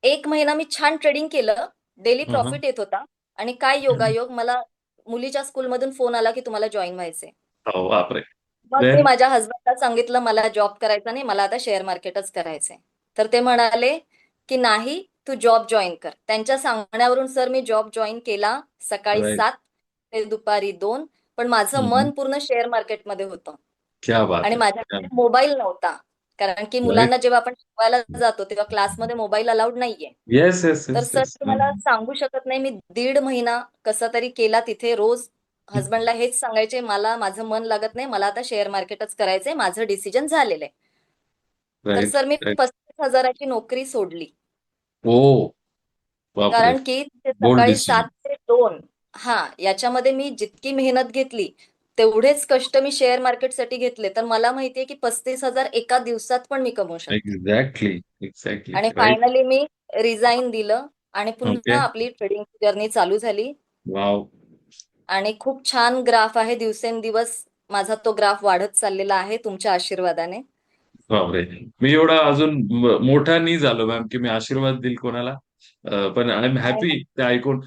एक महिना मी छान ट्रेडिंग केलं. डेली हं, हं. प्रॉफिट येत होता. आणि काय योगायोग मला मुलीच्या स्कूलमधून फोन आला की तुम्हाला जॉईन व्हायचंय. हो, बापरे! मग मी देन? माझ्या हसबंडला सांगितलं मला जॉब करायचा नाही, मला आता शेअर मार्केटच करायचंय. तर ते म्हणाले की नाही, तू जॉब जॉईन कर. त्यांच्या सांगण्यावरून सर मी जॉब जॉईन केला. सकाळी राइट. 7 ते दुपारी 2. पण माझं हं, मन हं. पूर्ण शेअर मार्केटमध्ये होतं. क्या बात आणि है! क्या माझ्याकडे मोबाईल नव्हता. कारण की राइट. मुलांना जेव्हा आपण शिकवायला जातो तेव्हा क्लासमध्ये मोबाईल अलाउड नाहीये. येस, येस, तर येस, सर येस. तुम्हाला सांगू शकत नाही, मी 1.5 महिना कसा तरी केला तिथे. रोज हसबंडला हेच सांगायचे, मला माझं मन लागत नाही, मला आता शेअर मार्केटच करायचंय, माझं डिसिजन झालेलं आहे. तर राइट, सर मी राइट. 35,000ची नोकरी सोडली. ओह! बापरे! कारण की ते बोल्ड सकाळी 7 डिसिजन. ते 2, हा, याच्यामध्ये मी जितकी मेहनत घेतली तेवढेच कष्ट मी शेअर मार्केटसाठी घेतले. तर मला माहितीये की 35,000 एका दिवसात पण मी कमवू शकते. Exactly, exactly. आणि राइट. फायनली मी रिझाईन दिलं आणि ओके. पुन्हा आपली ट्रेडिंग जर्नी चालू झाली. वॉव! आणि खूप छान ग्राफ आहे. दिवसेंदिवस माझा तो ग्राफ वाढत चाललेला आहे तुमच्या आशीर्वादाने. बापरे! मी एवढा अजून मोठा नाही झालो मॅम, की मी आशीर्वाद देईल कोणाला. पण आय एम नाही, हॅपी ते ऐकून.